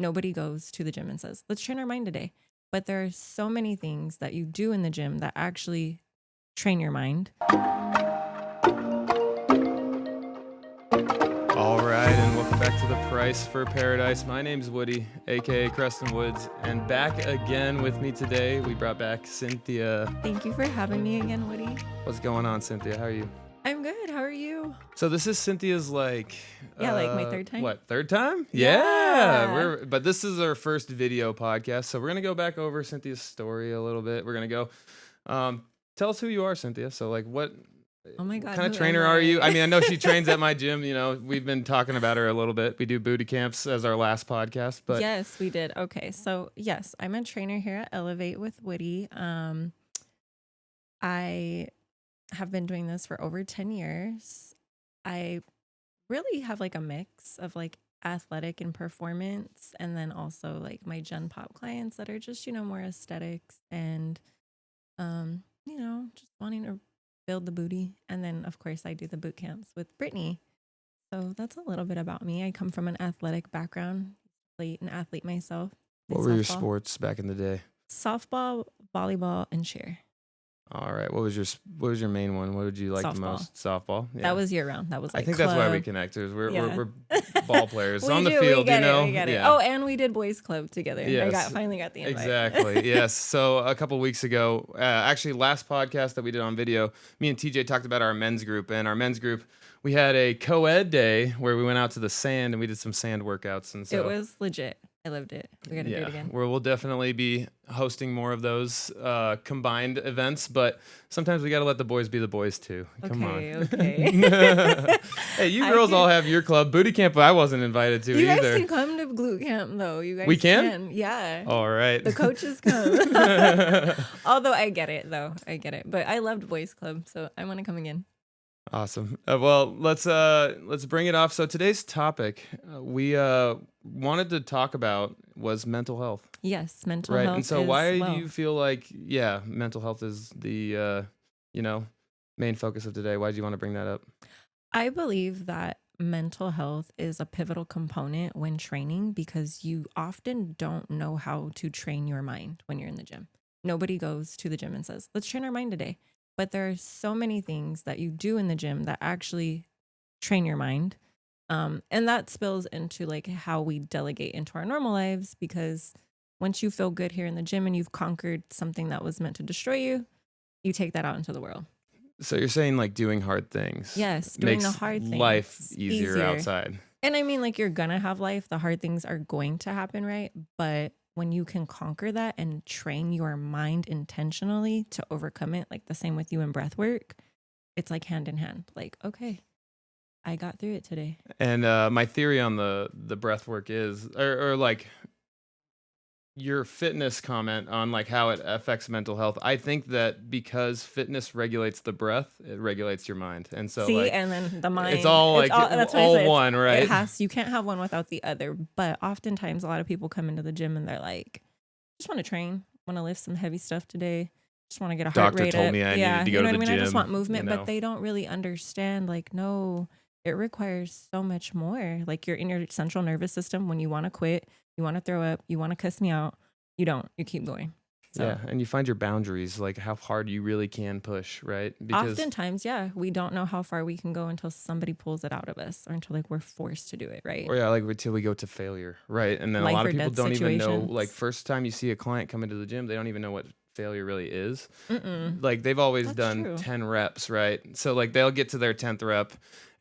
Nobody goes to the gym and says, let's train our mind today. But there are so many things that you do in the gym that actually train your mind. All right, and welcome back to The Price for Paradise. My name's Woody, aka Creston Woods, and back again with me today, we brought back Cynthia. Thank you for having me again, Woody. What's going on, Cynthia? How are you? I'm good. How are you? So this is Cynthia's like my third time. What, third time? Yeah. But this is our first video podcast, so we're gonna go back over Cynthia's story a little bit. We're gonna go. Tell us who you are, Cynthia. So what? Oh my God. What kind of trainer are you? I mean, I know she trains at my gym. We've been talking about her a little bit. We do booty camps as our last podcast, but yes, we did. Okay, so yes, I'm a trainer here at Elevate with Woody. I have been doing this for over 10 years. I really have like a mix of like athletic and performance, and then also like my Gen Pop clients that are just, more aesthetics and, just wanting to build the booty. And then of course I do the boot camps with Brittany. So that's a little bit about me. I come from an athletic background, played an athlete myself. What were your sports back in the day? Softball, volleyball, and cheer. All right. What was your main one? What would you like the most? Softball. Yeah. That was year round. That was like I think club. That's why we connect. We're ball players on the field. We get it. Oh, and we did boys club together. Yes. I finally got the invite. Exactly. Yes. So a couple weeks ago, actually last podcast that we did on video, me and TJ talked about our men's group, and our men's group, we had a co-ed day where we went out to the sand and we did some sand workouts, and so it was legit. I loved it. We got to do it again. We'll definitely be hosting more of those combined events, but sometimes we got to let the boys be the boys too. Come on. Okay. Hey, you girls all have your club. Booty camp, I wasn't invited to either. You either. guys can come to glute camp though. You guys we can? Yeah. All right. The coaches come. Although I get it though. I get it. But I loved boys club, so I want to come again. Awesome. Well, let's bring it off. So today's topic we wanted to talk about was mental health. Yes, mental health. And so why do you feel like mental health is the main focus of today? Why do you want to bring that up? I believe that mental health is a pivotal component when training because you often don't know how to train your mind when you're in the gym. Nobody goes to the gym and says, let's train our mind today. But there are so many things that you do in the gym that actually train your mind. And that spills into like how we delegate into our normal lives, because once you feel good here in the gym and you've conquered something that was meant to destroy you, you take that out into the world. So you're saying like doing hard things. Yes, doing makes the hard things. Life easier outside. And I mean, like, you're going to have life. The hard things are going to happen, right? But when you can conquer that and train your mind intentionally to overcome it, like the same with you in breath work, it's like hand in hand. Like, okay, I got through it today. And my theory on the breath work is, or like your fitness comment on like how it affects mental health. I think that because fitness regulates the breath, it regulates your mind. And so and then the mind, it's all like that's all one, right? You can't have one without the other. But oftentimes a lot of people come into the gym and they're like, just want to train, want to lift some heavy stuff today. Just want to get a heart rate up. Doctor told me I needed to go to the gym. I just want movement, but they don't really understand like, no, it requires so much more. Like, you're in your central nervous system when you want to quit, you want to throw up, you want to cuss me out. You don't. You keep going. So. Yeah, and you find your boundaries, like how hard you really can push, right? Because oftentimes, we don't know how far we can go until somebody pulls it out of us, or until like we're forced to do it, right? Or like until we go to failure, right? And then a lot of people don't even know. Like, first time you see a client come into the gym, they don't even know what failure really is. Like, they've always done 10 reps, right? So like they'll get to their 10th rep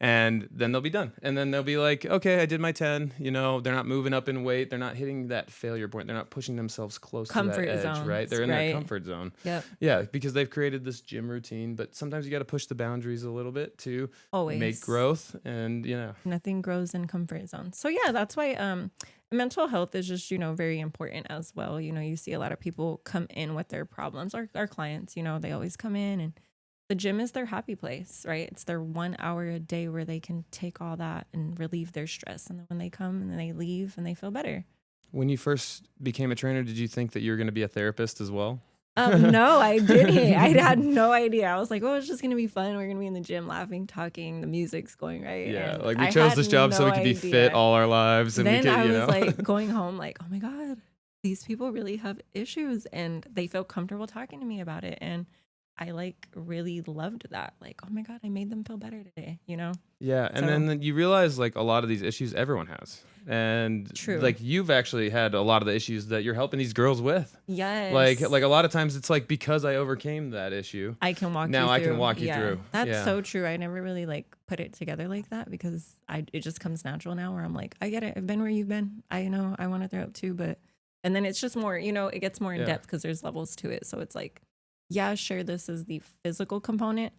and then they'll be done. And then they'll be like, okay, I did my 10. They're not moving up in weight. They're not hitting that failure point. They're not pushing themselves close to that edge, zones, right? They're in their comfort zone. Yep. Yeah, because they've created this gym routine, but sometimes you got to push the boundaries a little bit to make growth, and nothing grows in comfort zone. So yeah, that's why mental health is just, very important as well. You see a lot of people come in with their problems. Our clients, they always come in, and the gym is their happy place, right? It's their 1 hour a day where they can take all that and relieve their stress. And then when they come and they leave and they feel better. When you first became a trainer, did you think that you were going to be a therapist as well? No, I didn't. I had no idea. I was like, oh, it's just going to be fun. We're going to be in the gym laughing, talking. The music's going right. Yeah, and like we I chose had this job so we no could be fit idea. all our lives. And Then we could, I you was know. like going home like, oh my God, these people really have issues and they feel comfortable talking to me about it. And I like really loved that. Like, oh my God, I made them feel better today, you know? Yeah, and So, then you realize like a lot of these issues everyone has. And true. like you've actually had a lot of the issues that you're helping these girls with. Yes. Like a lot of times it's like because I overcame that issue, I can walk now you I through. can walk you through. That's so true. I never really like put it together like that because it just comes natural now where I'm like, I get it. I've been where you've been. I know I want to throw up too, but and then it's just more, you know, it gets more in depth because there's levels to it. So it's like, yeah, sure, this is the physical component,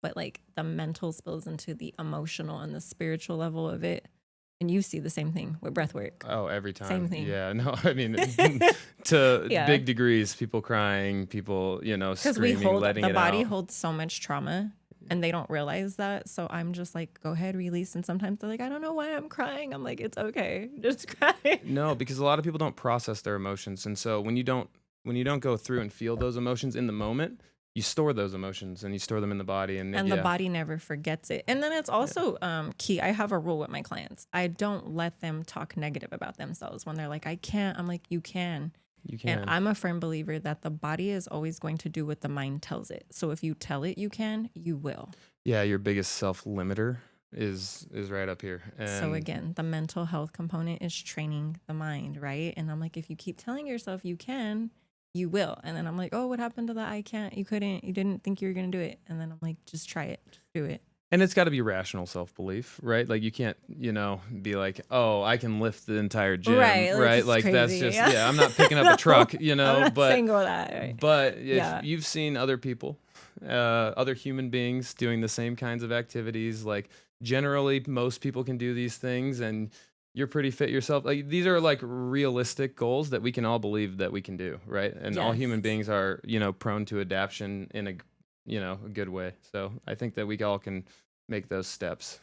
but like the mental spills into the emotional and the spiritual level of it. And you see the same thing with breath work. Oh, every time. Same thing. Yeah, no, I mean, to big degrees, people crying, people, you know, screaming, letting it out. The body holds so much trauma and they don't realize that. So I'm just like, go ahead, release. And sometimes they're like, I don't know why I'm crying. I'm like, it's okay. Just cry. No, because a lot of people don't process their emotions. And so when you don't go through and feel those emotions in the moment, you store those emotions and you store them in the body, and the body never forgets it. And then it's also key. I have a rule with my clients. I don't let them talk negative about themselves when they're like, I can't. I'm like, you can. You can. And I'm a firm believer that the body is always going to do what the mind tells it. So if you tell it you can, you will. Yeah, your biggest self-limiter is right up here. And so again, the mental health component is training the mind, right? And I'm like, if you keep telling yourself you can, you will. And then I'm like, oh, what happened to that? I can't, you couldn't, you didn't think you were going to do it. And then I'm like, just try it, just do it. And it's got to be rational self-belief, right? Like you can't, you know, be like, oh, I can lift the entire gym, right? Like that's just, I'm not picking up a truck, you know, I'm not saying all that, right? But if you've seen other people, other human beings doing the same kinds of activities, like generally most people can do these things and you're pretty fit yourself. Like these are like realistic goals that we can all believe that we can do, right? And all human beings are, you know, prone to adaptation in a good way. So I think that we all can make those steps.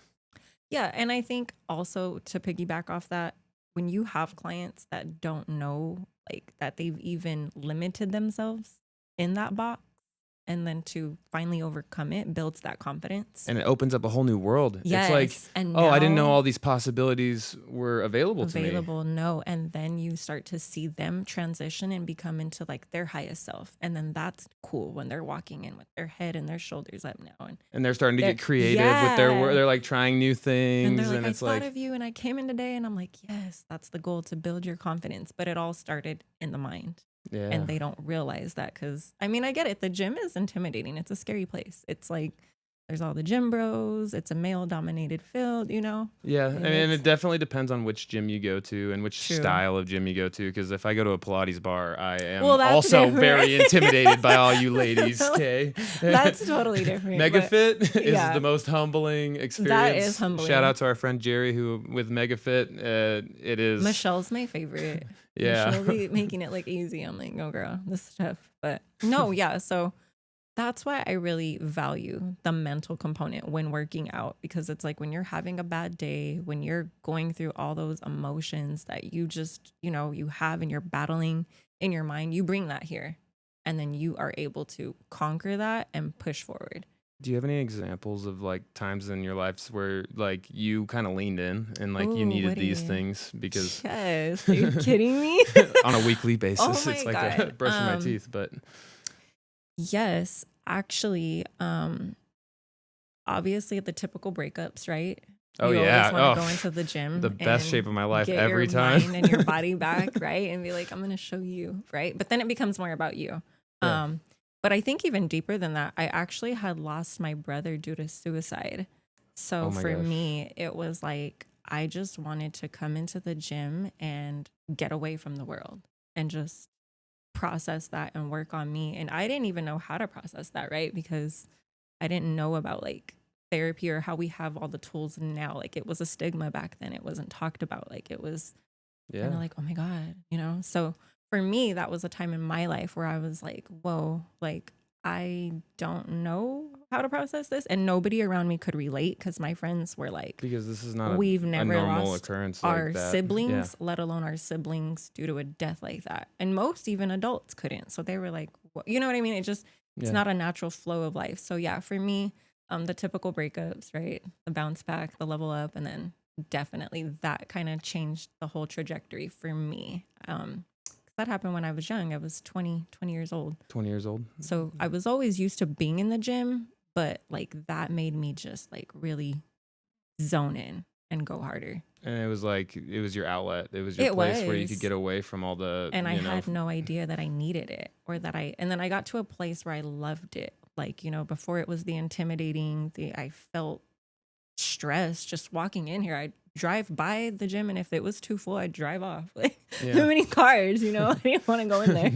Yeah. And I think also to piggyback off that, when you have clients that don't know, like that they've even limited themselves in that box, and then to finally overcome it builds that confidence. And it opens up a whole new world. Yes. It's like, and I didn't know all these possibilities were available to me. No. And then you start to see them transition and become into like their highest self. And then that's cool when they're walking in with their head and their shoulders up now. And they're starting to get creative with their work. They're like trying new things. And they're like, it's I thought of you and I came in today and I'm like, yes, that's the goal, to build your confidence. But it all started in the mind. Yeah. And they don't realize that because, I mean, I get it. The gym is intimidating. It's a scary place. It's like there's all the gym bros. It's a male-dominated field, you know? Yeah, and it definitely depends on which gym you go to and which style of gym you go to. Because if I go to a Pilates bar, I am also very intimidated by all you ladies, okay? That's totally different. MegaFit is the most humbling experience. That is humbling. Shout out to our friend Jerry, who with MegaFit, it is... Michelle's my favorite. Yeah. She'll be making it like easy. I'm like, no, girl, this is tough. But no, so that's why I really value the mental component when working out, because it's like when you're having a bad day, when you're going through all those emotions that you just, you know, you have and you're battling in your mind, you bring that here and then you are able to conquer that and push forward. Do you have any examples of like times in your lives where like you kind of leaned in and like you needed these things? Because yes, are you kidding me? On a weekly basis, it's like brushing my teeth, but yes, actually, obviously at the typical breakups, right? Oh, you yeah. always want to go into the gym. The best shape of my life get every your time. Mind and your body back, right? And be like, I'm going to show you, right? But then it becomes more about you. Yeah. But I think even deeper than that, I actually had lost my brother due to suicide. So for me, it was like, I just wanted to come into the gym and get away from the world and just process that and work on me. And I didn't even know how to process that, right? Because I didn't know about like therapy or how we have all the tools now. Like it was a stigma back then. It wasn't talked about. Like it was kind of like, oh my God, you know? So for me, that was a time in my life where I was like, whoa, like I don't know how to process this. And nobody around me could relate because my friends were like, because this is not we've a never normal lost occurrence our like that. siblings, let alone our siblings due to a death like that. And most even adults couldn't. So they were like, you know what I mean? It's not a natural flow of life. So yeah, for me, the typical breakups, right? The bounce back, the level up, and then definitely that kind of changed the whole trajectory for me. That happened when I was young. I was 20 years old. 20 years old. So I was always used to being in the gym, but like that made me just like really zone in and go harder. And it was like, it was your outlet. It was your place where you could get away from all the, and I had no idea that I needed it and then I got to a place where I loved it. Like, before it was the intimidating, I felt stressed just walking in here. I'd drive by the gym, and if it was too full, I'd drive off. Like too many cars, I didn't want to go in there.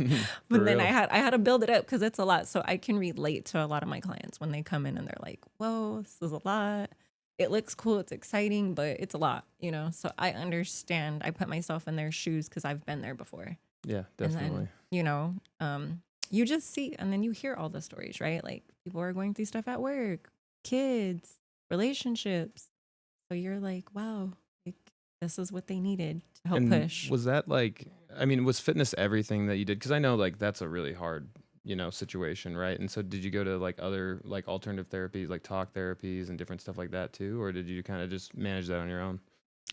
But then I had to build it up because it's a lot. So I can relate to a lot of my clients when they come in and they're like, whoa, this is a lot. It looks cool, it's exciting, but it's a lot, So I understand. I put myself in their shoes because I've been there before. Yeah, definitely. And then, you just see, and then you hear all the stories, right? Like people are going through stuff at work, kids, relationships. So you're like, wow, like this is what they needed to help push. Was that like, was fitness everything that you did? Because I know like that's a really hard, situation, right? And so did you go to like other like alternative therapies, like talk therapies and different stuff like that too? Or did you kind of just manage that on your own?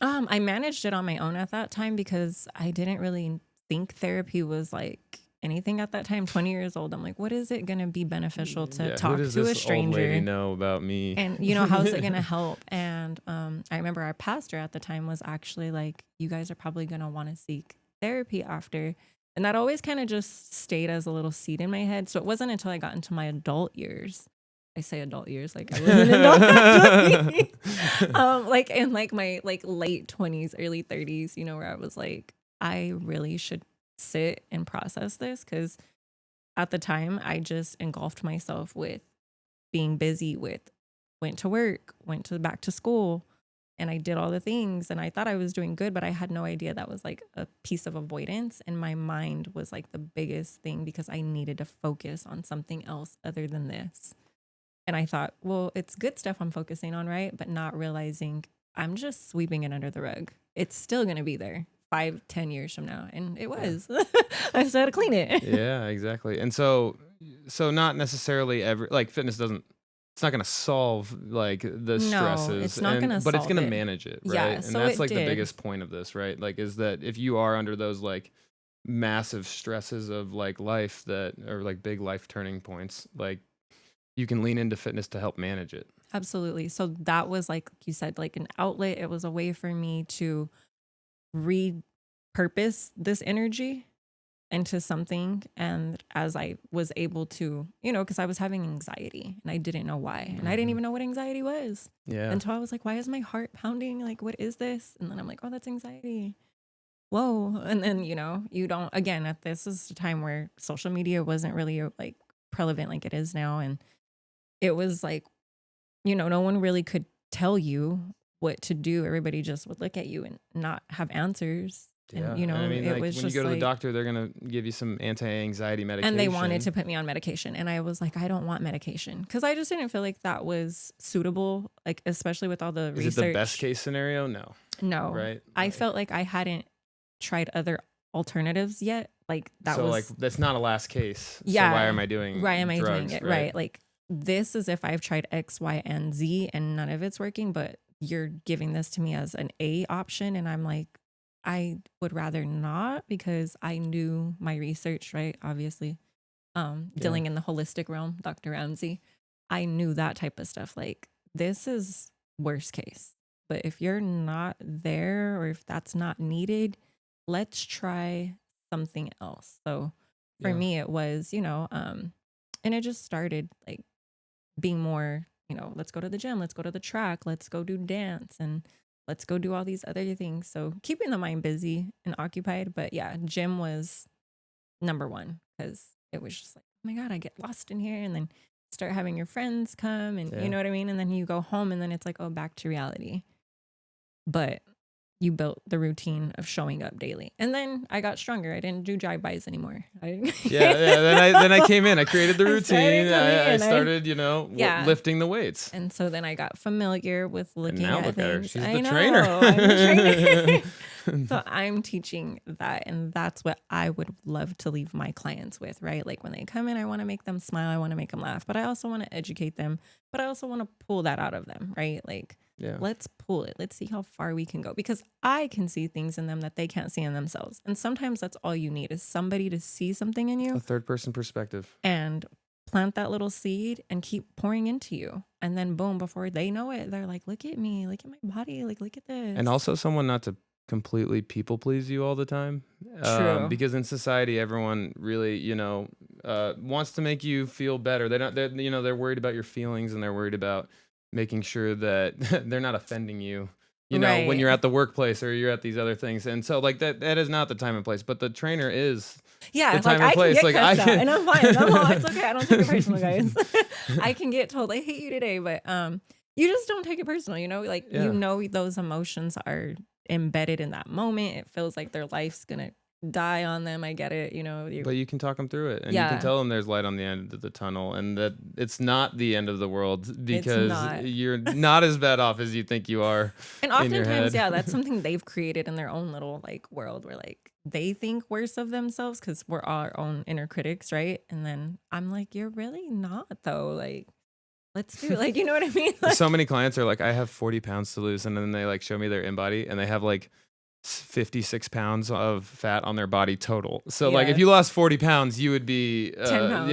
I managed it on my own at that time because I didn't really think therapy was like anything at that time. 20 years old, I'm like, what is it going to be beneficial to talk to a stranger? Old lady know about me? And how's it going to help? And I remember our pastor at the time was actually like, you guys are probably going to want to seek therapy after. And that always kind of just stayed as a little seed in my head. So it wasn't until I got into my adult years. I say adult years like I was an adult. Like in like my like late 20s, early 30s, where I was like, I really should sit and process this, because at the time I just engulfed myself with being busy went to work, back to school, and I did all the things and I thought I was doing good, but I had no idea that was like a piece of avoidance, and my mind was like the biggest thing because I needed to focus on something else other than this. And I thought, well, it's good stuff I'm focusing on, right? But not realizing I'm just sweeping it under the rug. It's still going to be there 5-10 years from now. And it was. I still had to clean it. Yeah, exactly. And so not necessarily fitness it's not going to solve like the stresses. No, it's not going to solve it. But it's going to manage it, right? Yeah, and so that's like did. The biggest point of this, right? Like, is that if you are under those like massive stresses of like life that are like big life turning points, like you can lean into fitness to help manage it. Absolutely. So that was like you said, like an outlet. It was a way for me to repurpose this energy into something. And as I was able to, because I was having anxiety and I didn't know why. And I didn't even know what anxiety was. Yeah. Until I was like, why is my heart pounding? Like, what is this? And then I'm like, oh, that's anxiety. Whoa. And then, you don't, again, this is a time where social media wasn't really like prevalent like it is now. And it was like, no one really could tell you what to do. Everybody just would look at you and not have answers. Yeah. And, it like, was when just you go to the doctor, they're going to give you some anti-anxiety medication. And they wanted to put me on medication. And I was like, I don't want medication. Because I just didn't feel like that was suitable, like, especially with all the research. Is it the best case scenario? No. Right? I felt like I hadn't tried other alternatives yet. Like, that was... So, like, that's not a last case. Yeah. So why am I doing it? Right. Like, this is if I've tried X, Y, and Z and none of it's working, but you're giving this to me as an A option. And I'm like, I would rather not, because I knew my research, right? Obviously, dealing in the holistic realm, Dr. Ramsey, I knew that type of stuff. Like, this is worst case, but if you're not there or if that's not needed, let's try something else. So for me, it was, and it just started like being more, let's go to the gym, let's go to the track, let's go do dance, and let's go do all these other things. So keeping the mind busy and occupied. But yeah, gym was number one, because it was just like, oh my God, I get lost in here. And then start having your friends come and you know what I mean? And then you go home and then it's like, oh, back to reality. But you built the routine of showing up daily. And then I got stronger. I didn't do drive-bys anymore. Yeah. Then I came in. I created the routine. I started, lifting the weights. And so then I got familiar with looking at things. She's the trainer. I'm the trainer. So I'm teaching that, and that's what I would love to leave my clients with, right? Like when they come in, I want to make them smile. I want to make them laugh, but I also want to educate them, but I also want to pull that out of them, right? Like, let's pull it. Let's see how far we can go, because I can see things in them that they can't see in themselves. And sometimes that's all you need, is somebody to see something in you. A third person perspective. And plant that little seed and keep pouring into you. And then boom, before they know it, they're like, look at me, look at my body, like, look at this. And also someone not to completely people please you all the time. True. Because in society, everyone really, wants to make you feel better. They're worried about your feelings, and they're worried about making sure that they're not offending you, right, when you're at the workplace or you're at these other things. And so like that is not the time and place, but the trainer is the time and place. Like I can, and I'm fine. It's okay. I don't take it personal, guys. I can get told I hate you today, but you just don't take it personal. Those emotions are embedded in that moment. It feels like their life's gonna die on them. I get it, but you can talk them through it, and you can tell them there's light on the end of the tunnel, and that it's not the end of the world, because you're not as bad off as you think you are. And oftentimes, that's something they've created in their own little like world, where like they think worse of themselves because we're our own inner critics, right? And then I'm like, you're really not, though. Like, let's do it. Like, you know what I mean? Like, so many clients are like, I have 40 pounds to lose, and then they like show me their InBody, and they have like 56 pounds of fat on their body total. So like if you lost 40 pounds, you would be 10 pounds.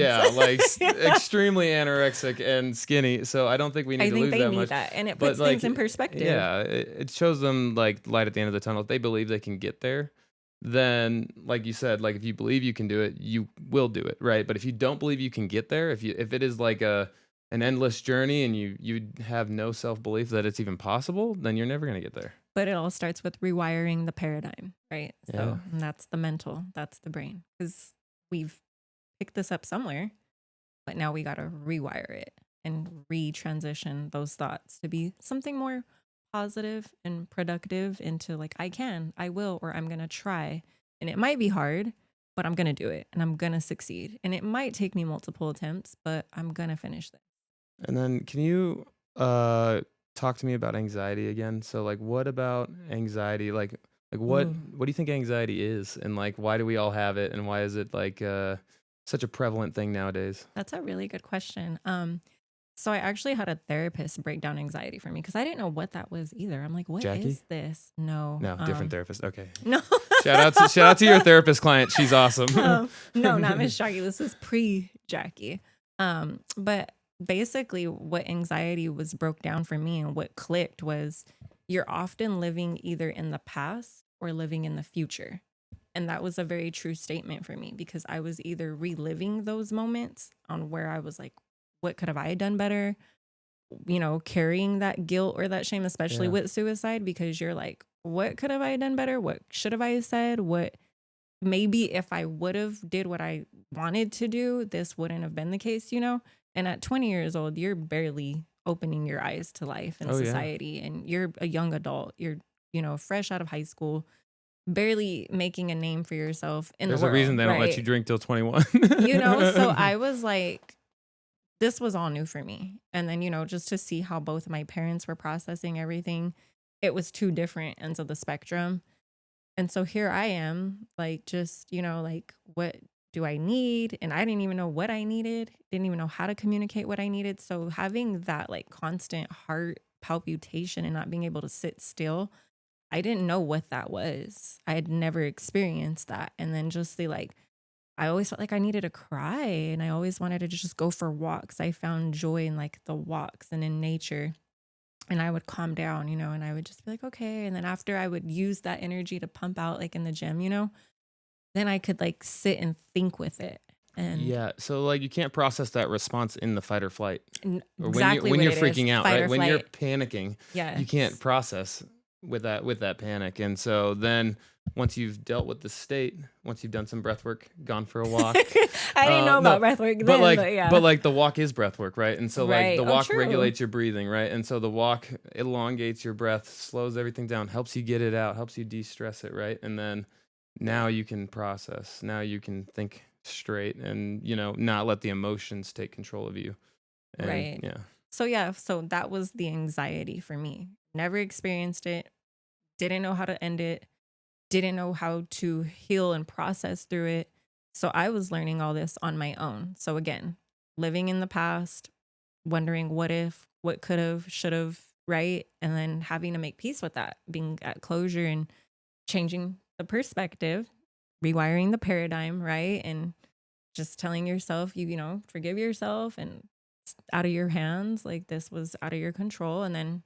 Extremely anorexic and skinny. So I don't think we need to lose that much. I think they need that, and it puts things in perspective. Yeah, it shows them like light at the end of the tunnel. If they believe they can get there, then like you said, like if you believe you can do it, you will do it, right? But if you don't believe you can get there, if it is like an endless journey, and you have no self-belief that it's even possible, then you're never going to get there. But it all starts with rewiring the paradigm, right? So and that's the mental, that's the brain. Because we've picked this up somewhere, but now we got to rewire it and retransition those thoughts to be something more positive and productive, into like, I will, or I'm going to try. And it might be hard, but I'm going to do it, and I'm going to succeed. And it might take me multiple attempts, but I'm going to finish this. And then can you talk to me about anxiety again? So like, what about anxiety? Like what do you think anxiety is, and like why do we all have it, and why is it like such a prevalent thing nowadays? That's a really good question. So I actually had a therapist break down anxiety for me, because I didn't know what that was either. I'm like, what is this? No, different therapist. Okay, no. shout out to your therapist client. She's awesome. No, not Miss Jackie. This is pre-Jackie. But basically what anxiety was broke down for me, and what clicked, was you're often living either in the past or living in the future. And that was a very true statement for me, because I was either reliving those moments on where I was like, what could have I done better? Carrying that guilt or that shame, especially with suicide, because you're like, what could have I done better? What should have I said? What maybe if I would have did what I wanted to do, this wouldn't have been the case, And at 20 years old, you're barely opening your eyes to life and society. And you're a young adult. You're, fresh out of high school, barely making a name for yourself in the world. There's a reason they don't let you drink till 21. So I was like, this was all new for me. And then, just to see how both my parents were processing everything, it was two different ends of the spectrum. And so here I am, like, just, like, what do I need? And I didn't even know what I needed. Didn't even know how to communicate what I needed. So having that like constant heart palpitation and not being able to sit still, I didn't know what that was. I had never experienced that. And then just I always felt like I needed to cry, and I always wanted to just go for walks. I found joy in like the walks and in nature, and I would calm down, and I would just be like, okay. And then after I would use that energy to pump out like in the gym, then I could like sit and think with it. And so like you can't process that response in the fight or flight. Exactly when you're freaking out, right? When you're panicking, yeah, you can't process. with that panic. And so then once you've dealt with the state, once you've done some breath work, gone for a walk. I didn't know about breath work then, but yeah. But like the walk is breath work, right? And so like Right. the walk true. regulates your breathing, right? And so the walk elongates your breath, slows everything down, helps you get it out, helps you de-stress it, right? And then now you can process. Now you can think straight and, not let the emotions take control of you. And, Right. Yeah. So that was the anxiety for me. Never experienced it. Didn't know how to end it. Didn't know how to heal and process through it. So I was learning all this on my own. So again, living in the past, wondering what if, what could have, should have, right? And then having to make peace with that, being at closure and changing the perspective, rewiring the paradigm, right? And just telling yourself, forgive yourself and it's out of your hands. Like this was out of your control. And then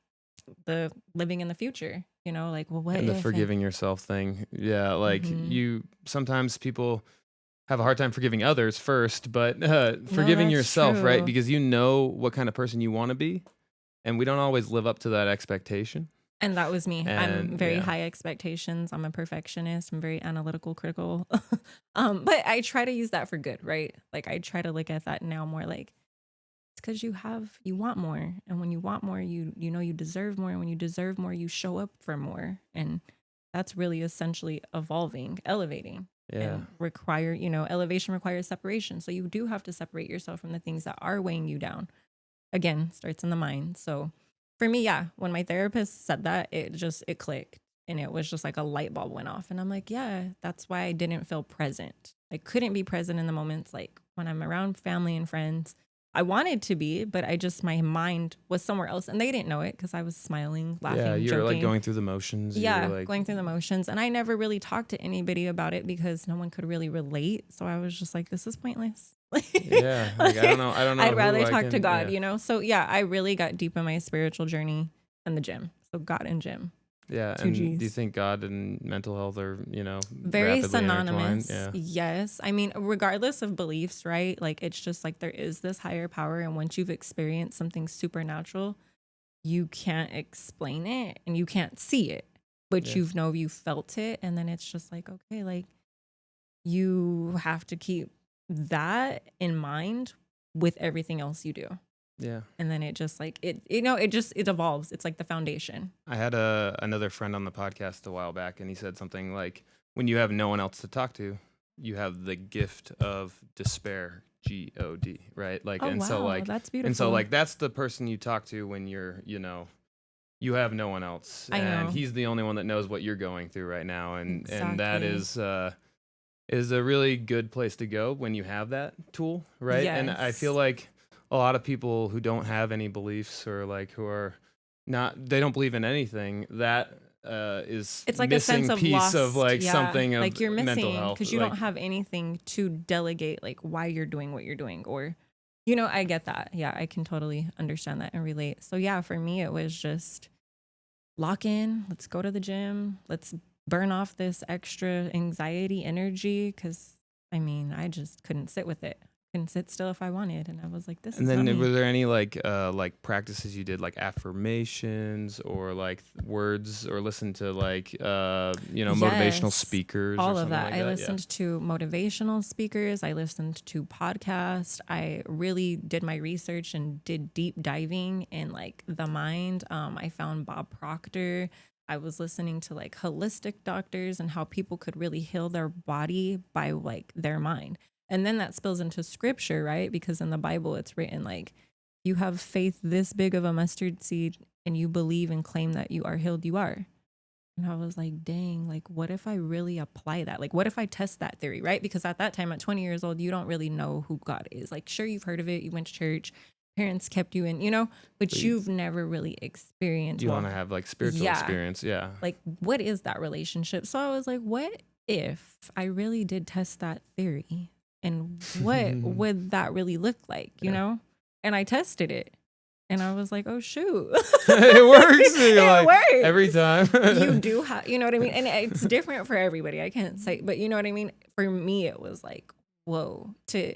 the living in the future, like, well, what and the if? forgiving yourself thing. Yeah. Like sometimes people have a hard time forgiving others first, but forgiving yourself, right? Because you know what kind of person you want to be. And we don't always live up to that expectation. And that was me. I'm very high expectations. I'm a perfectionist. I'm very analytical, critical. But I try to use that for good, right? Like I try to look at that now more like it's because you want more. And when you want more, you know you deserve more. And when you deserve more, you show up for more. And that's really essentially evolving, elevating. Yeah. And elevation requires separation. So you do have to separate yourself from the things that are weighing you down. Again, starts in the mind. So for me, yeah, when my therapist said that, it clicked and it was just like a light bulb went off. And I'm like, yeah, that's why I didn't feel present. I couldn't be present in the moments like when I'm around family and friends. I wanted to be, but my mind was somewhere else and they didn't know it because I was smiling, laughing, yeah, you're joking. Like going through the motions. Yeah, going through the motions. And I never really talked to anybody about it because no one could really relate. So I was just like, this is pointless. Yeah, I don't know. I'd rather talk to God, So yeah, I really got deep in my spiritual journey in the gym. So God and gym. Yeah, and do you think God and mental health are, very synonymous? Yeah. Yes. I mean, regardless of beliefs, right? Like it's just like there is this higher power, and once you've experienced something supernatural, you can't explain it and you can't see it, but you felt it, and then it's just like, okay, like you have to keep that in mind with everything else you do. Yeah. And then it just like it evolves. It's like the foundation. I had another friend on the podcast a while back, and he said something like, when you have no one else to talk to, you have the gift of despair, God, right? Like, and wow, so like, that's beautiful. And so like, that's the person you talk to when you're, you have no one else. And he's the only one that knows what you're going through right now. And that is a really good place to go when you have that tool, right? Yes. And I feel like a lot of people who don't have any beliefs or like who are they don't believe in anything, that it's like missing a sense of piece loss. Of like something of like you're missing mental health because you don't have anything to delegate like why you're doing what you're doing, or I get that. Yeah, I can totally understand that and relate. So yeah, for me it was just lock in, let's go to the gym, let's burn off this extra anxiety energy, because I just couldn't sit with it. Couldn't sit still if I wanted, and I was like, this and is not me. Were there any like practices you did, like affirmations or like words, or listen to like motivational speakers? All or of that. Like I listened to motivational speakers. I listened to podcasts. I really did my research and did deep diving in like the mind. I found Bob Proctor. I was listening to like holistic doctors and how people could really heal their body by like their mind. And then that spills into scripture, right? Because in the Bible, it's written like, you have faith this big of a mustard seed and you believe and claim that you are healed, you are. And I was like, dang, like, what if I really apply that? Like, what if I test that theory, right? Because at that time, at 20 years old, you don't really know who God is. Like, sure, you've heard of it. You went to church. Parents kept you in, but you've never really experienced. You want to have like spiritual experience. Yeah. Like, what is that relationship? So I was like, what if I really did test that theory? And what would that really look like, you know? And I tested it. And I was like, oh, shoot. It works. It works. Every time. You do have, you know what I mean? And it's different for everybody. I can't say, but you know what I mean? For me, it was like, whoa, to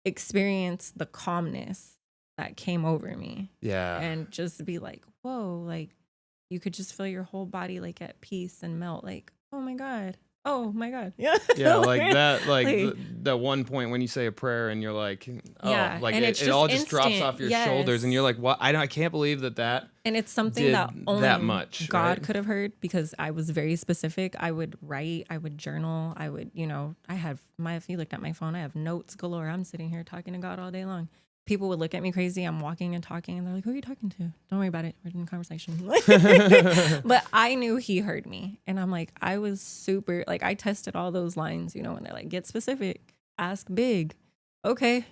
experience the calmness that came over me. Yeah. And just be like, whoa, like you could just feel your whole body like at peace and melt like, oh my God. Oh my God. Yeah. Yeah, like that, like that one point when you say a prayer and you're like, oh, yeah, like and it all just drops off your shoulders and you're like, what? I can't believe that and it's something did that only that much, God right? could have heard, because I was very specific. I would write, I would journal, I would, if you looked at my phone, I have notes galore. I'm sitting here talking to God all day long. People would look at me crazy. I'm walking and talking and they're like, who are you talking to? Don't worry about it. We're in conversation. But I knew he heard me. And I'm like, I was super, like, I tested all those lines, when they're like, get specific, ask big. Okay.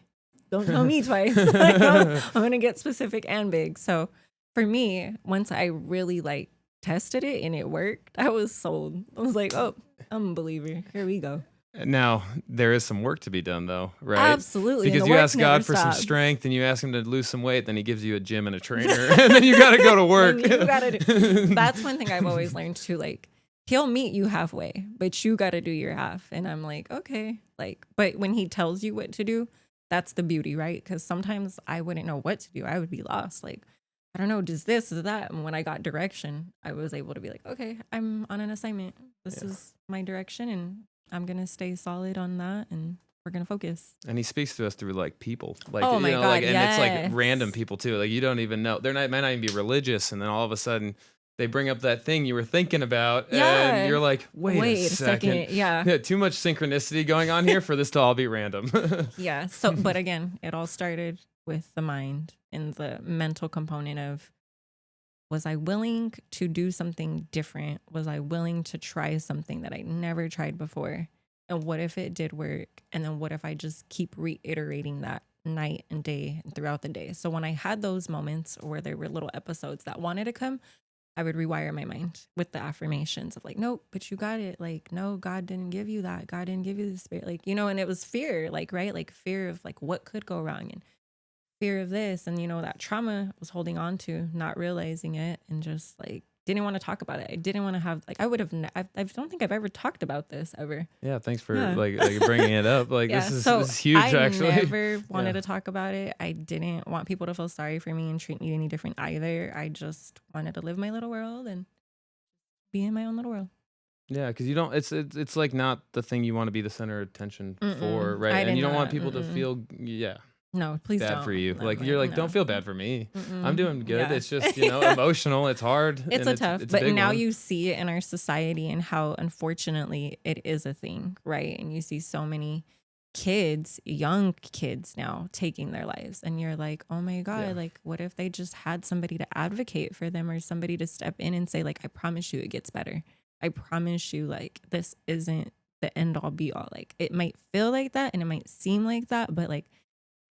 Don't tell me twice. Like, I'm going to get specific and big. So for me, once I really like tested it and it worked, I was sold. I was like, oh, I'm a believer. Here we go. Now, there is some work to be done, though, right? Absolutely. Because you ask God for some strength and you ask him to lose some weight, then he gives you a gym and a trainer, and then you got to go to work. That's one thing I've always learned too. Like, he'll meet you halfway, but you got to do your half. And I'm like, okay. Like, but when he tells you what to do, that's the beauty, right? Because sometimes I wouldn't know what to do. I would be lost. Like, I don't know, does this, is that? And when I got direction, I was able to be like, okay, I'm on an assignment. This is my direction, and I'm going to stay solid on that, and we're going to focus. And he speaks to us through like people. Like, oh my God, like, and it's like random people too. Like, you don't even know. Might not even be religious. And then all of a sudden they bring up that thing you were thinking about. And you're like, wait a second. Yeah. Too much synchronicity going on here for this to all be random. Yeah. So, but again, it all started with the mind and the mental component of, was I willing to do something different? Was I willing to try something that I never tried before? And what if it did work? And then what if I just keep reiterating that night and day and throughout the day? So when I had those moments where there were little episodes that wanted to come, I would rewire my mind with the affirmations of like, nope, but you got it. Like, no, God didn't give you that. God didn't give you the spirit. Like, and it was fear, like, right? Like fear of like what could go wrong, and fear of this, and that trauma I was holding on to, not realizing it, and just like didn't want to talk about it. I didn't want to have, like, I would have I don't think I've ever talked about this ever. Yeah, thanks for like bringing it up. Like, this is huge. Actually, I never wanted to talk about it. I didn't want people to feel sorry for me and treat me any different either. I just wanted to live my little world and be in my own little world. Yeah, because you don't. It's like not the thing you want to be the center of attention for, right? And you don't want people to feel no, please bad don't. for you. No, like, you're like, don't feel bad for me. I'm doing good. Yeah. It's just, emotional. It's hard. It's tough. It's but now one. You see it in our society and how unfortunately it is a thing, right? And you see so many kids, young kids now taking their lives. And you're like, oh my God, like what if they just had somebody to advocate for them, or somebody to step in and say like, I promise you it gets better. I promise you, like, this isn't the end all be all. Like, it might feel like that and it might seem like that, but like,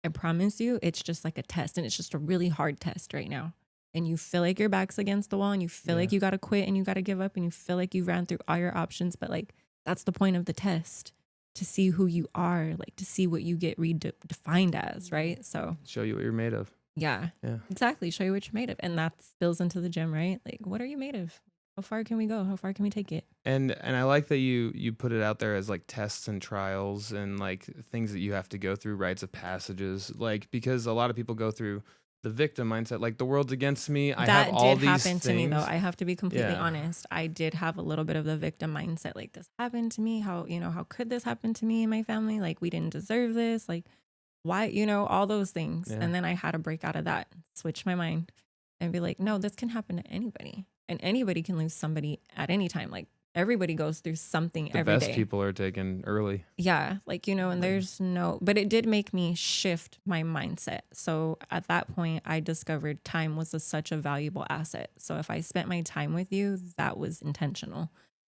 I promise you, it's just like a test, and it's just a really hard test right now. And you feel like your back's against the wall, and you feel like you got to quit and you got to give up, and you feel like you ran through all your options. But like, that's the point of the test, to see who you are, like to see what you get redefined as, right? So show you what you're made of. Yeah, exactly. Show you what you're made of. And that spills into the gym, right? Like, what are you made of? How far can we go? How far can we take it? And I like that you put it out there as like tests and trials and like things that you have to go through, rites of passages, like, because a lot of people go through the victim mindset, like the world's against me. I have all these things. That did happen to me, though. I have to be completely honest. I did have a little bit of the victim mindset, like, this happened to me. How could this happen to me and my family? Like, we didn't deserve this. Like, why, all those things. Yeah. And then I had to break out of that, switch my mind, and be like, no, this can happen to anybody. And anybody can lose somebody at any time. Like, everybody goes through something every day. The best people are taken early. Yeah. Like, and there's but it did make me shift my mindset. So at that point, I discovered time was such a valuable asset. So if I spent my time with you, that was intentional.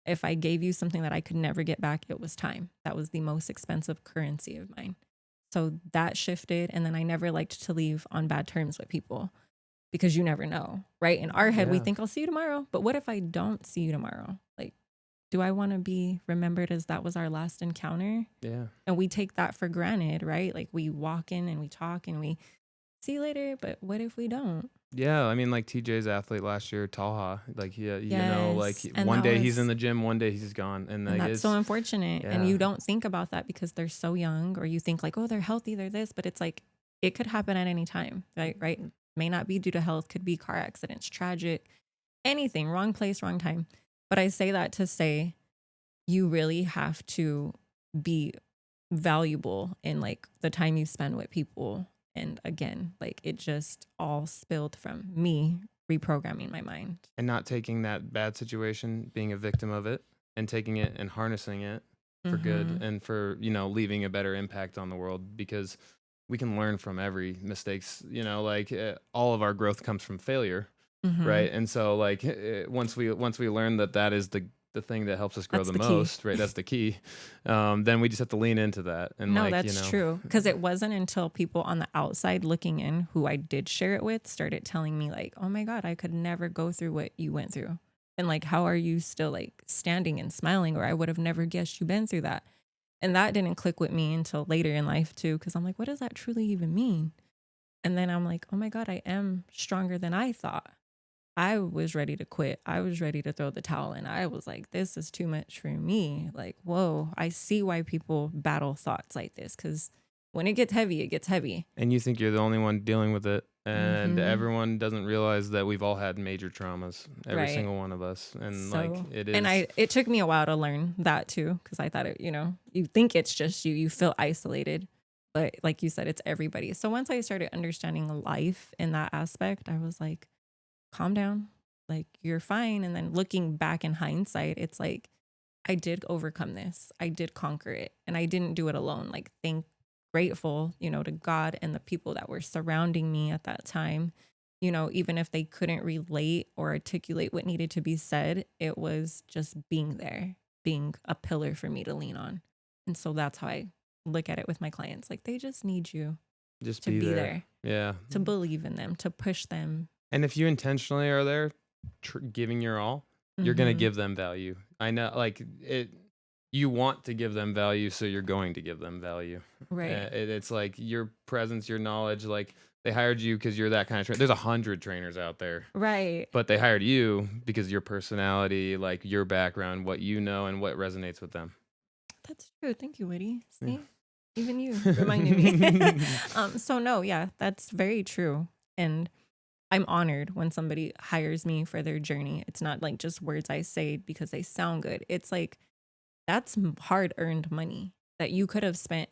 If I gave you something that I could never get back, it was time. That was the most expensive currency of mine. So that shifted. And then I never liked to leave on bad terms with people, because you never know, right? In our head, we think I'll see you tomorrow. But what if I don't see you tomorrow? Like, do I want to be remembered as that was our last encounter? Yeah. And we take that for granted, right? Like, we walk in and we talk and we see you later. But what if we don't? Yeah. I mean, like TJ's athlete last year, Talha, like, one day he's in the gym, one day he's gone. And that's so unfortunate. Yeah. And you don't think about that because they're so young, or you think like, oh, they're healthy, they're this, but it's like, it could happen at any time, right? May not be due to health, could be car accidents, tragic, anything, wrong place, wrong time. But I say that to say you really have to be valuable in like the time you spend with people. And again, like it just all spilled from me reprogramming my mind. And not taking that bad situation, being a victim of it, and taking it and harnessing it for good and for, leaving a better impact on the world, because we can learn from every mistakes, like all of our growth comes from failure. Right. And so like once we learn that is the thing that helps us grow the most, right? That's the key. Then we just have to lean into that. And no, that's true. Because it wasn't until people on the outside looking in who I did share it with started telling me like, oh my God, I could never go through what you went through. And like, how are you still like standing and smiling? Or I would have never guessed you've been through that. And that didn't click with me until later in life too. Cause I'm like, what does that truly even mean? And then I'm like, oh my God, I am stronger than I thought. I was ready to quit. I was ready to throw the towel in. I was like, this is too much for me. Like, whoa, I see why people battle thoughts like this. Because when it gets heavy, it gets heavy. And you think you're the only one dealing with it. And everyone doesn't realize that we've all had major traumas, every single one of us. And like it is. And it took me a while to learn that too. Because I thought you think it's just you feel isolated. But like you said, it's everybody. So once I started understanding life in that aspect, I was like, calm down, like you're fine. And then looking back in hindsight, it's like, I did overcome this. I did conquer it. And I didn't do it alone. Like grateful, to God and the people that were surrounding me at that time, even if they couldn't relate or articulate what needed to be said, it was just being there, being a pillar for me to lean on. And so that's how I look at it with my clients. Like they just need you just to be there. Yeah. To believe in them, to push them. And if you intentionally are there giving your all, you're going to give them value. I know like you want to give them value. So you're going to give them value. Right. It's like your presence, your knowledge, like they hired you because you're that kind of trainer. There's 100 trainers out there. Right. But they hired you because your personality, like your background, what you know, and what resonates with them. That's true. Thank you, Whitty. See, even you reminded me. So no, yeah, that's very true. And I'm honored when somebody hires me for their journey. It's not like just words I say because they sound good. It's like, that's hard-earned money that you could have spent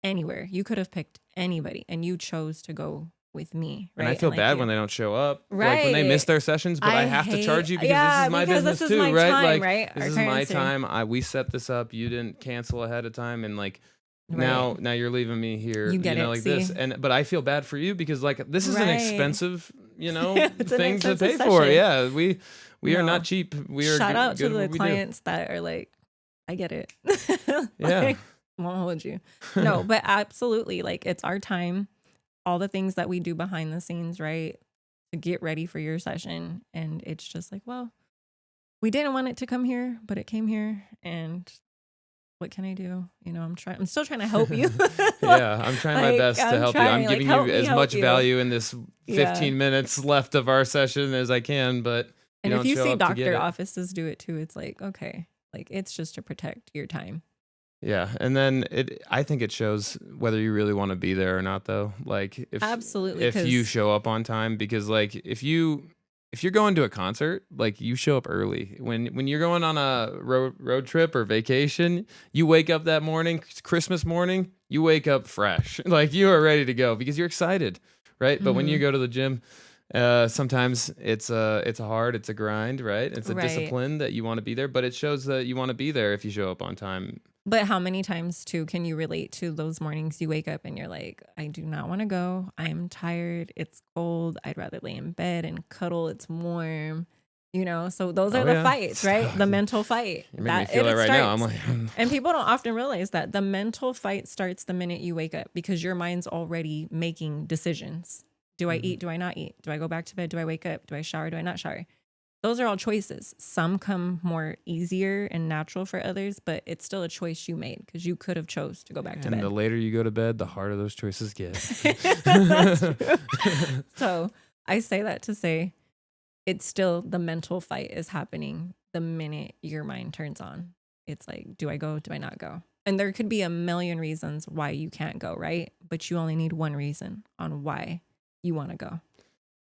anywhere. You could have picked anybody and you chose to go with me. Right? And I feel bad when they don't show up. Right. Like when they miss their sessions, but I have to charge you because this is my business too, right? Time, like right? This is my time. We set this up. You didn't cancel ahead of time. And like, now you're leaving me here, you get like this. But I feel bad for you because like, this is an expensive, thing to pay for. Yeah. We are not cheap. We are shout out to the clients that are like, I get it. Won't hold you. No, but absolutely. Like it's our time. All the things that we do behind the scenes, right? To get ready for your session. And it's just like, well, we didn't want it to come here, but it came here. And what can I do? I'm still trying to help you. Yeah, I'm trying my best to help you. I'm giving you as much value in this 15 minutes left of our session as I can, but and if you see doctor offices do it too, it's like, okay, like it's just to protect your time. Yeah, and then I think it shows whether you really want to be there or not, though. Like absolutely, if you show up on time, because like if you're going to a concert, like you show up early. When you're going on a road trip or vacation, you wake up that morning, Christmas morning, you wake up fresh, like you are ready to go because you're excited, right? But when you go to the gym, sometimes it's a grind, right? It's a discipline that you want to be there, but it shows that you want to be there if you show up on time. But how many times too can you relate to those mornings you wake up and you're like, I do not want to go. I am tired. It's cold. I'd rather lay in bed and cuddle. It's warm. So those are the fights, right? The mental fight. You make me feel that right now. I'm like, and people don't often realize that the mental fight starts the minute you wake up because your mind's already making decisions. Do I eat? Do I not eat? Do I go back to bed? Do I wake up? Do I shower? Do I not shower? Those are all choices. Some come more easier and natural for others, but it's still a choice you made because you could have chose to go back to bed. And the later you go to bed, the harder those choices get. So I say that to say it's still the mental fight is happening the minute your mind turns on. It's like, do I go? Do I not go? And there could be a million reasons why you can't go, right? But you only need one reason on why you want to go.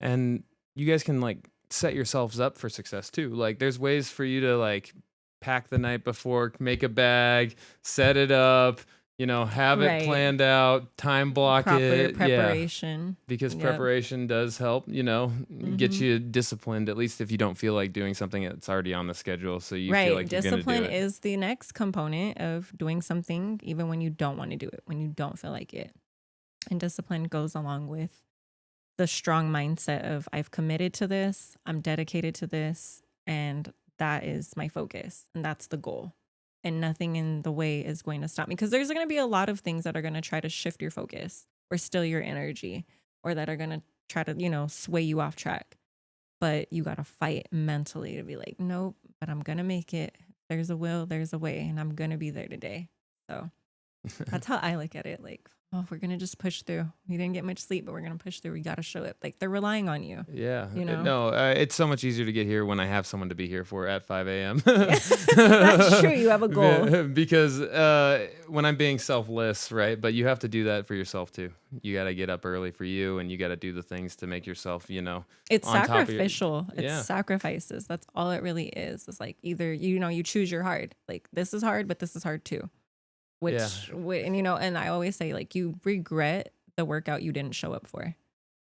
And you guys can like set yourselves up for success too. Like there's ways for you to like pack the night before, make a bag, set it up, have it planned out, time block proper it. preparation. Yeah. Because preparation does help, get you disciplined, at least if you don't feel like doing something that's already on the schedule. So you feel like you're going to do it. Discipline is the next component of doing something, even when you don't want to do it, when you don't feel like it. And discipline goes along with the strong mindset of I've committed to this, I'm dedicated to this, and that is my focus. And that's the goal. And nothing in the way is going to stop me, because there's going to be a lot of things that are going to try to shift your focus or steal your energy, or that are going to try to, sway you off track. But you got to fight mentally to be like, nope, but I'm going to make it. There's a will, there's a way, and I'm going to be there today. So that's how I look at it. Like, oh, we're going to just push through. We didn't get much sleep, but we're going to push through. We got to show it. Like, they're relying on you. Yeah. No, it's so much easier to get here when I have someone to be here for at 5 a.m. That's true. You have a goal. Because when I'm being selfless, right? But you have to do that for yourself too. You got to get up early for you, and you got to do the things to make yourself, it's sacrificial. It's sacrifices. That's all it really is. It's like either, you choose your hard. Like, this is hard, but this is hard too. And I always say, like, you regret the workout you didn't show up for.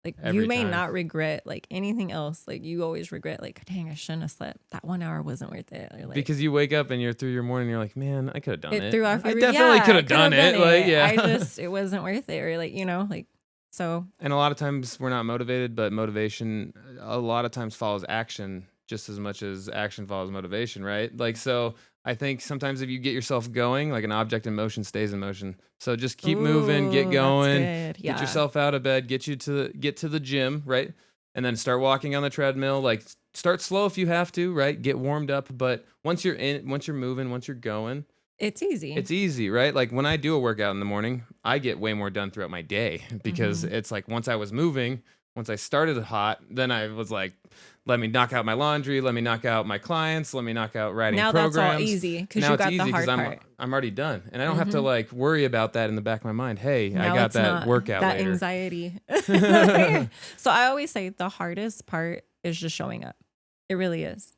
Like, you may not regret like anything else. Like, you always regret, like, dang, I shouldn't have slept. That 1 hour wasn't worth it. Or, like, because you wake up and you're through your morning, you're like, man, I could have done it. Threw off I definitely could have done it. Like, it wasn't worth it. Or so. And a lot of times we're not motivated, but motivation a lot of times follows action just as much as action follows motivation, right? Like, so I think sometimes if you get yourself going, like an object in motion stays in motion. So just keep moving, get going, get yourself out of bed, get to the gym, right? And then start walking on the treadmill. Like, start slow if you have to, right? Get warmed up. But once you're moving, once you're going, it's easy. It's easy, right? Like, when I do a workout in the morning, I get way more done throughout my day, because it's like once I was moving, once I started hot, then I was like, let me knock out my laundry, let me knock out my clients, let me knock out writing programs. Now that's all easy, because you got the hard part. I'm already done, and I don't have to like worry about that in the back of my mind. Hey, now I got that workout that later. Anxiety. So I always say the hardest part is just showing up. It really is,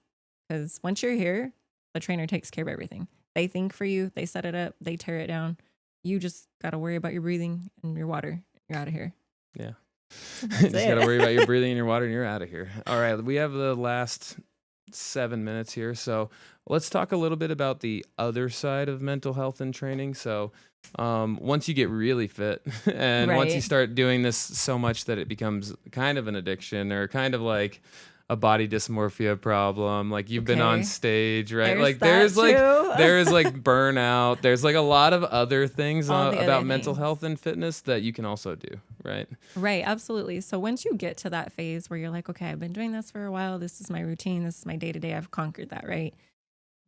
because once you're here, the trainer takes care of everything. They think for you, they set it up, they tear it down. You just got to worry about your breathing and your water. You're out of here. Yeah. Just got to worry about your breathing and your water, and you're out of here. All right. We have the last 7 minutes here. So let's talk a little bit about the other side of mental health and training. So once you get really fit and once you start doing this so much that it becomes kind of an addiction, or kind of like a body dysmorphia problem, like you've been on stage, right? There's burnout. There's like a lot of other things about mental health and fitness that you can also do, right? Right, absolutely. So once you get to that phase where you're like, okay, I've been doing this for a while. This is my routine. This is my day-to-day. I've conquered that, right?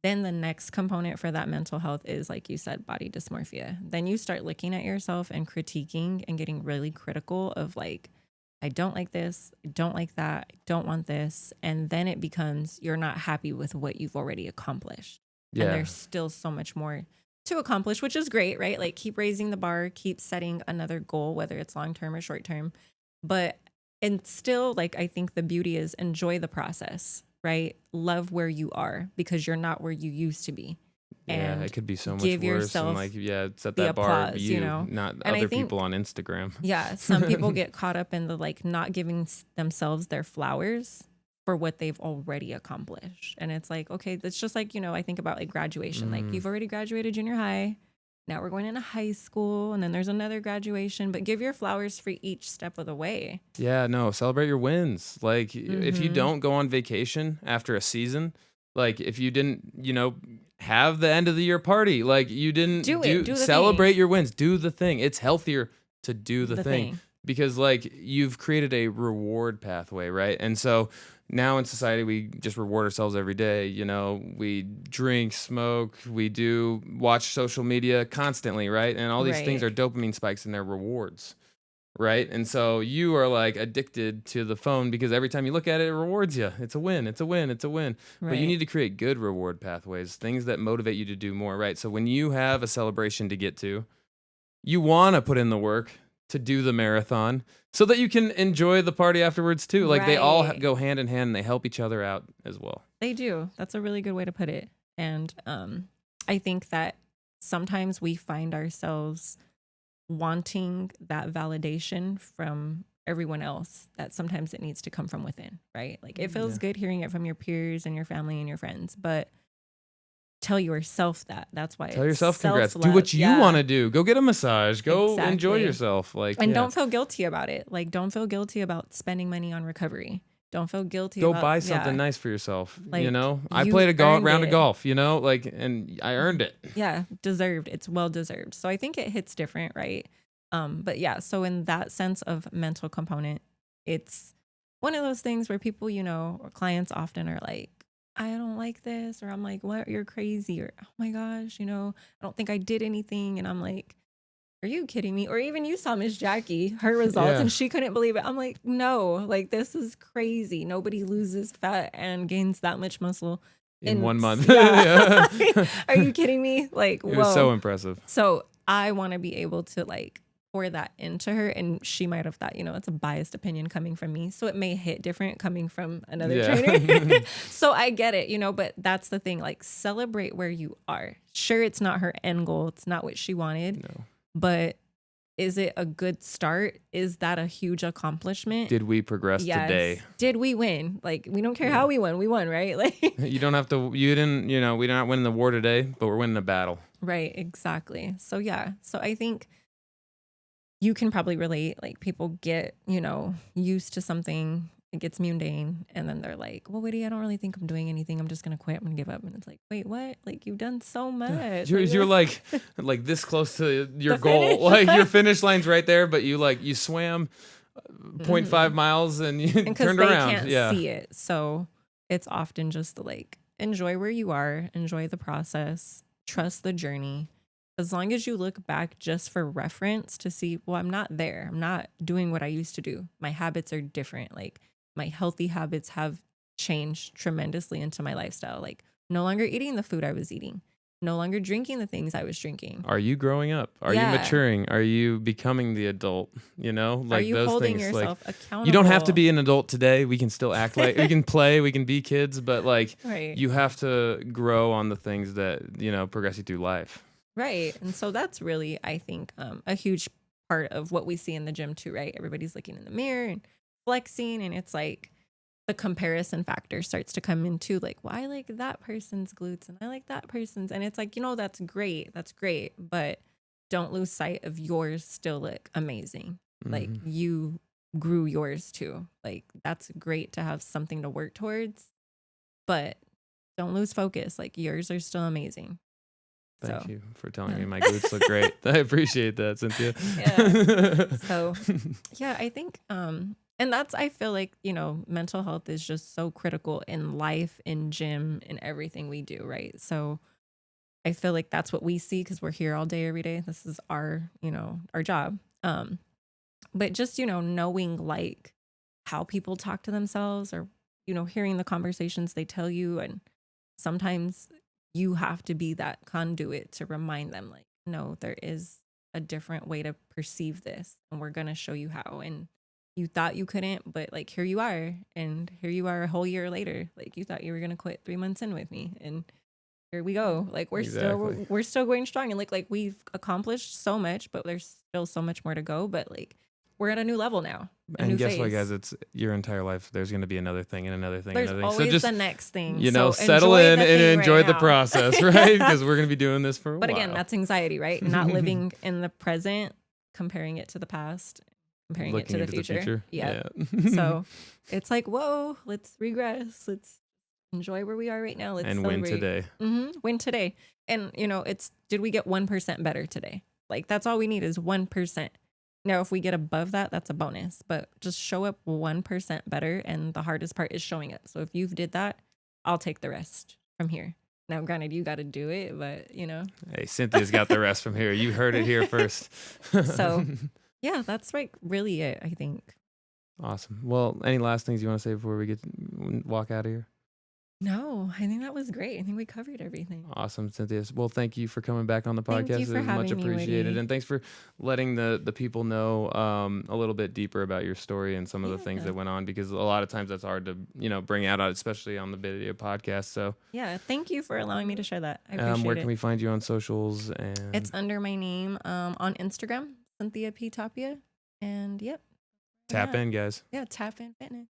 Then the next component for that mental health is, like you said, body dysmorphia. Then you start looking at yourself and critiquing and getting really critical of, like, I don't like this, I don't like that, I don't want this. And then it becomes, you're not happy with what you've already accomplished. Yeah. And there's still so much more to accomplish, which is great, right? Like, keep raising the bar, keep setting another goal, whether it's long-term or short-term. And still, like, I think the beauty is enjoy the process, right? Love where you are, because you're not where you used to be. Yeah, and it could be so much worse. And like, set that bar of you, not and other people on Instagram. Yeah, some people get caught up in the, like, not giving themselves their flowers for what they've already accomplished. And it's like, okay, that's just like, I think about, like, graduation. Like, you've already graduated junior high. Now we're going into high school, and then there's another graduation. But give your flowers for each step of the way. Yeah, no, celebrate your wins. Like, if you don't go on vacation after a season, like, if you didn't, have the end of the year party, like, you didn't celebrate your wins, do the thing. It's healthier to do the thing, because, like, you've created a reward pathway, right? And so now in society, we just reward ourselves every day. We drink, smoke, watch social media constantly, right? And all these things are dopamine spikes, and they're rewards. Right. And so you are, like, addicted to the phone, because every time you look at it, it rewards you. It's a win. It's a win. It's a win. Right. But you need to create good reward pathways, things that motivate you to do more. Right. So when you have a celebration to get to, you want to put in the work to do the marathon so that you can enjoy the party afterwards too. Like they all go hand in hand and they help each other out as well. They do. That's a really good way to put it. And I think that sometimes we find ourselves wanting that validation from everyone else, that sometimes it needs to come from within, right? Like it feels good hearing it from your peers and your family and your friends, but tell yourself that. That's why tell yourself congrats. Do what you want to do. Go get a massage. Go enjoy yourself. And don't feel guilty about it. Like don't feel guilty about spending money on recovery. Don't feel guilty go about buy something nice for yourself. Like, I played a round of golf, and I earned it. Yeah, deserved. It's well deserved. So I think it hits different, right? But yeah, so in that sense of mental component, it's one of those things where people, or clients often are like, I don't like this, or I'm like, what? You're crazy, or oh my gosh, I don't think I did anything. And I'm like, are you kidding me? Or even you saw Miss Jackie, her results, and she couldn't believe it. I'm like, no, like this is crazy. Nobody loses fat and gains that much muscle in 1 month. Yeah. Are you kidding me? Like, it was so impressive. So I want to be able to like pour that into her, and she might have thought, it's a biased opinion coming from me, so it may hit different coming from another trainer. So I get it, but that's the thing, like celebrate where you are. Sure, it's not her end goal, it's not what she wanted, but is it a good start? Is that a huge accomplishment? Did we progress today? Did we win? Like, we don't care how we won, right? Like you don't have to, we didn't win the war today, but we're winning the battle. Right, exactly. So yeah, so I think you can probably relate, like people get, used to something, it gets mundane, and then they're like, well, Whitty, I don't really think I'm doing anything. I'm just going to quit. I'm going to give up. And it's like, wait, what? Like you've done so much. You're like this close to your goal. Like your finish line's right there, but you swam 0.5 miles and you turned around. They can't see it. So it's often just like, enjoy where you are, enjoy the process, trust the journey. As long as you look back just for reference to see, well, I'm not there. I'm not doing what I used to do. My habits are different. Like my healthy habits have changed tremendously into my lifestyle. Like no longer eating the food I was eating, no longer drinking the things I was drinking. Are you growing up? Are you maturing? Are you becoming the adult? Like are you those holding things. Yourself like accountable? You don't have to be an adult today. We can still act like we can play, we can be kids, but like you have to grow on the things that, progress you through life. Right. And so that's really, I think, a huge part of what we see in the gym too, right? Everybody's looking in the mirror and flexing, and it's like the comparison factor starts to come into like, well, I like that person's glutes and I like that person's. And it's like, that's great. That's great. But don't lose sight of yours still look amazing. Mm-hmm. Like you grew yours too. Like that's great to have something to work towards, but don't lose focus. Like yours are still amazing. Thank you for telling me my glutes look great. I appreciate that, Cynthia. Yeah. So, yeah, I think, and that's, I feel like, mental health is just so critical in life, in gym, in everything we do, right? So I feel like that's what we see because we're here all day, every day. This is our, our job. But just, knowing like how people talk to themselves or, hearing the conversations they tell you, and sometimes you have to be that conduit to remind them like, no, there is a different way to perceive this, and we're going to show you how. And you thought you couldn't, but like, here you are. And here you are a whole year later. Like you thought you were going to quit 3 months in with me. And here we go. Like we're still going strong. And like we've accomplished so much, but there's still so much more to go. But like, we're at a new level now. And guess what, guys? It's your entire life. There's going to be another thing and another thing. There's and another always thing. So just the next thing. Settle in and enjoy the process, right? Because we're going to be doing this for a while. But again, that's anxiety, right? Not living in the present, comparing it to the past, comparing it to the future. Yeah. So it's like, whoa, let's regress. Let's enjoy where we are right now. Let's celebrate. Win today. Win today. And, did we get 1% better today? Like, that's all we need is 1%. Now, if we get above that, that's a bonus, but just show up 1% better. And the hardest part is showing up. So if you've did that, I'll take the rest from here. Now, granted, you got to do it, but Hey, Cynthia's got the rest from here. You heard it here first. So yeah, that's like really it, I think. Awesome. Well, any last things you want to say before we walk out of here? No, I think that was great. I think we covered everything. Awesome, Cynthia. Well, thank you for coming back on the podcast. Thank you for it was much having me, appreciated. Woody. And thanks for letting the people know a little bit deeper about your story and some of the things that went on, because a lot of times that's hard to, bring out, especially on the video podcast. So yeah, thank you for allowing me to share that. I appreciate where can we find you on socials? And it's under my name on Instagram, Cynthia P. Tapia. And yep. Tap in, guys. Yeah, tap in fitness.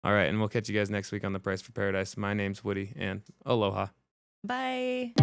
All right, and we'll catch you guys next week on The Price for Paradise. My name's Woody, and aloha. Bye.